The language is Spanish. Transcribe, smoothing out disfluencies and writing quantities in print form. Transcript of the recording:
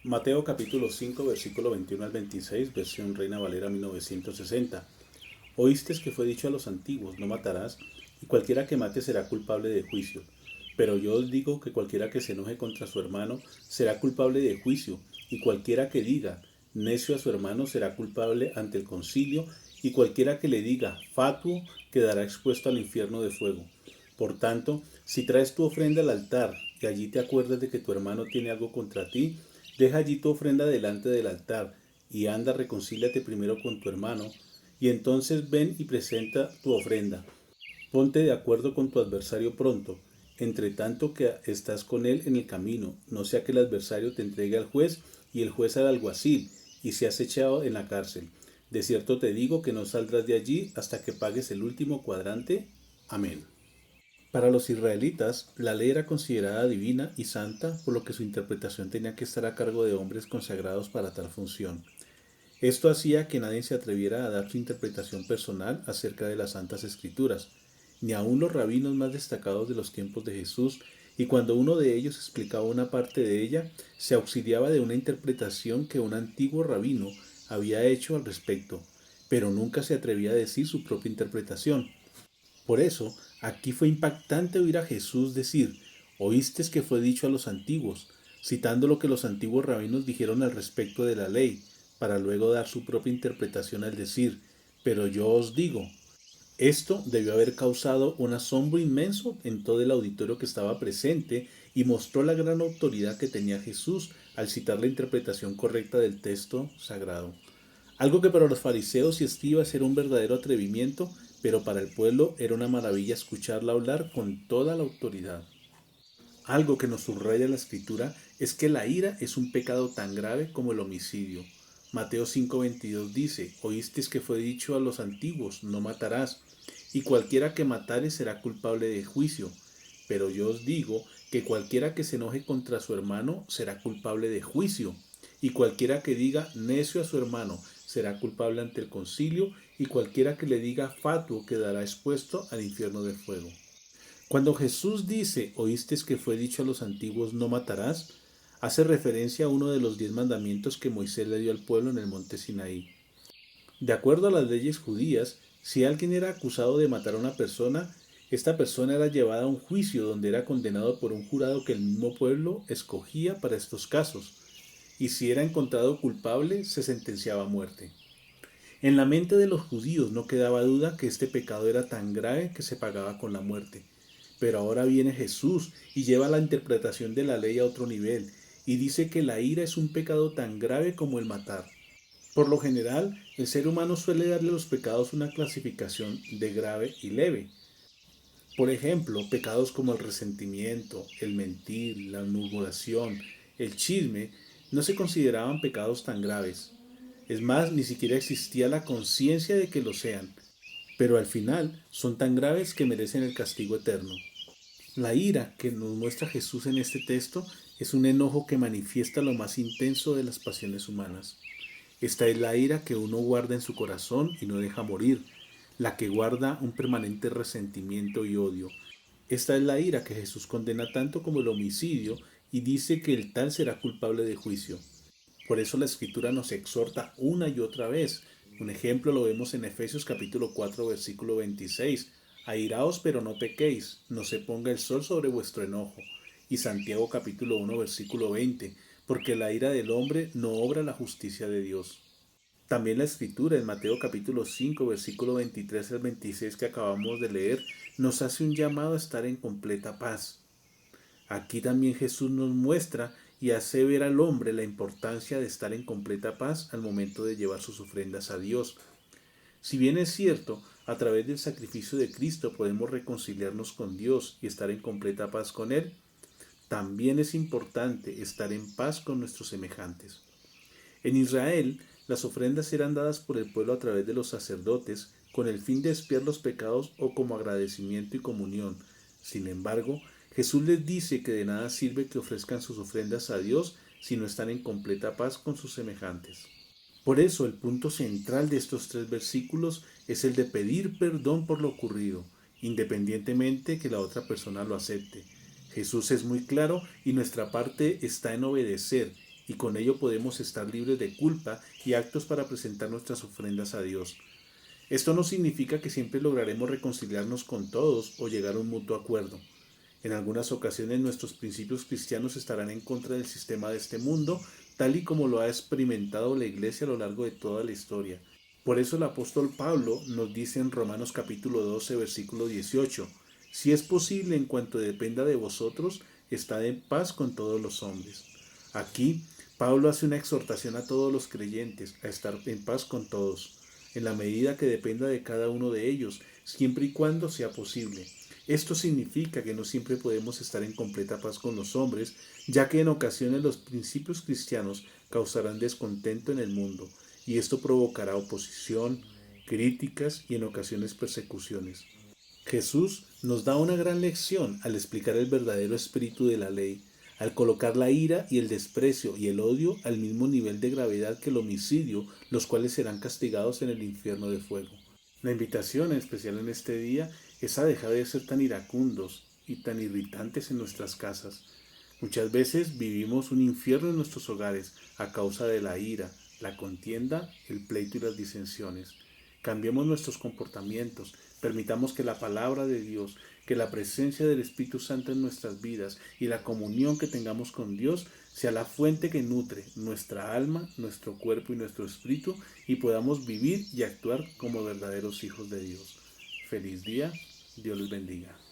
Mateo capítulo 5, versículo 21 al 26, versión Reina Valera 1960. Oísteis que fue dicho a los antiguos, no matarás, y cualquiera que mate será culpable de juicio. Pero yo os digo que cualquiera que se enoje contra su hermano será culpable de juicio, y cualquiera que diga necio a su hermano será culpable ante el concilio, y cualquiera que le diga fatuo quedará expuesto al infierno de fuego. Por tanto, si traes tu ofrenda al altar y allí te acuerdas de que tu hermano tiene algo contra ti, deja allí tu ofrenda delante del altar y anda, reconcíliate primero con tu hermano, y entonces ven y presenta tu ofrenda. Ponte de acuerdo con tu adversario pronto, entre tanto que estás con él en el camino, no sea que el adversario te entregue al juez y el juez al alguacil, y seas echado en la cárcel. De cierto te digo que no saldrás de allí hasta que pagues el último cuadrante. Amén. Para los israelitas, la ley era considerada divina y santa, por lo que su interpretación tenía que estar a cargo de hombres consagrados para tal función. Esto hacía que nadie se atreviera a dar su interpretación personal acerca de las Santas Escrituras, ni aun los rabinos más destacados de los tiempos de Jesús, y cuando uno de ellos explicaba una parte de ella, se auxiliaba de una interpretación que un antiguo rabino había hecho al respecto, pero nunca se atrevía a decir su propia interpretación. Por eso, aquí fue impactante oír a Jesús decir, oísteis que fue dicho a los antiguos, citando lo que los antiguos rabinos dijeron al respecto de la ley, para luego dar su propia interpretación al decir, pero yo os digo. Esto debió haber causado un asombro inmenso en todo el auditorio que estaba presente y mostró la gran autoridad que tenía Jesús al citar la interpretación correcta del texto sagrado. Algo que para los fariseos y escribas era un verdadero atrevimiento, pero para el pueblo era una maravilla escucharla hablar con toda la autoridad. Algo que nos subraya la escritura es que la ira es un pecado tan grave como el homicidio. Mateo 5:22 dice, oísteis que fue dicho a los antiguos, no matarás, y cualquiera que matare será culpable de juicio. Pero yo os digo que cualquiera que se enoje contra su hermano será culpable de juicio, y cualquiera que diga necio a su hermano será culpable ante el concilio, y cualquiera que le diga fatuo quedará expuesto al infierno de fuego. Cuando Jesús dice, oísteis que fue dicho a los antiguos, no matarás, hace referencia a uno de los 10 mandamientos que Moisés le dio al pueblo en el monte Sinaí. De acuerdo a las leyes judías, si alguien era acusado de matar a una persona, esta persona era llevada a un juicio donde era condenado por un jurado que el mismo pueblo escogía para estos casos, y si era encontrado culpable, se sentenciaba a muerte. En la mente de los judíos no quedaba duda que este pecado era tan grave que se pagaba con la muerte. Pero ahora viene Jesús y lleva la interpretación de la ley a otro nivel y dice que la ira es un pecado tan grave como el matar. Por lo general, el ser humano suele darle a los pecados una clasificación de grave y leve. Por ejemplo, pecados como el resentimiento, el mentir, la murmuración, el chisme, no se consideraban pecados tan graves. Es más, ni siquiera existía la conciencia de que lo sean, pero al final son tan graves que merecen el castigo eterno. La ira que nos muestra Jesús en este texto es un enojo que manifiesta lo más intenso de las pasiones humanas. Esta es la ira que uno guarda en su corazón y no deja morir, la que guarda un permanente resentimiento y odio. Esta es la ira que Jesús condena tanto como el homicidio y dice que el tal será culpable de juicio. Por eso la Escritura nos exhorta una y otra vez. Un ejemplo lo vemos en Efesios capítulo 4 versículo 26. Airaos pero no pequéis, no se ponga el sol sobre vuestro enojo. Y Santiago capítulo 1 versículo 20. Porque la ira del hombre no obra la justicia de Dios. También la Escritura en Mateo capítulo 5 versículo 23 al 26 que acabamos de leer nos hace un llamado a estar en completa paz. Aquí también Jesús nos muestra y hace ver al hombre la importancia de estar en completa paz al momento de llevar sus ofrendas a Dios. Si bien es cierto, a través del sacrificio de Cristo podemos reconciliarnos con Dios y estar en completa paz con Él, también es importante estar en paz con nuestros semejantes. En Israel, las ofrendas eran dadas por el pueblo a través de los sacerdotes con el fin de expiar los pecados o como agradecimiento y comunión. Sin embargo, Jesús les dice que de nada sirve que ofrezcan sus ofrendas a Dios si no están en completa paz con sus semejantes. Por eso el punto central de estos 3 versículos es el de pedir perdón por lo ocurrido, independientemente que la otra persona lo acepte. Jesús es muy claro y nuestra parte está en obedecer y con ello podemos estar libres de culpa y actos para presentar nuestras ofrendas a Dios. Esto no significa que siempre lograremos reconciliarnos con todos o llegar a un mutuo acuerdo. En algunas ocasiones nuestros principios cristianos estarán en contra del sistema de este mundo, tal y como lo ha experimentado la Iglesia a lo largo de toda la historia. Por eso el apóstol Pablo nos dice en Romanos capítulo 12, versículo 18, si es posible en cuanto dependa de vosotros, estad en paz con todos los hombres. Aquí, Pablo hace una exhortación a todos los creyentes a estar en paz con todos, en la medida que dependa de cada uno de ellos, siempre y cuando sea posible. Esto significa que no siempre podemos estar en completa paz con los hombres, ya que en ocasiones los principios cristianos causarán descontento en el mundo, y esto provocará oposición, críticas y en ocasiones persecuciones. Jesús nos da una gran lección al explicar el verdadero espíritu de la ley, al colocar la ira y el desprecio y el odio al mismo nivel de gravedad que el homicidio, los cuales serán castigados en el infierno de fuego. La invitación, en especial en este día, es a dejar de ser tan iracundos y tan irritantes en nuestras casas. Muchas veces vivimos un infierno en nuestros hogares a causa de la ira, la contienda, el pleito y las disensiones. Cambiemos nuestros comportamientos, permitamos que la palabra de Dios, que la presencia del Espíritu Santo en nuestras vidas y la comunión que tengamos con Dios sea la fuente que nutre nuestra alma, nuestro cuerpo y nuestro espíritu y podamos vivir y actuar como verdaderos hijos de Dios. Feliz día, Dios les bendiga.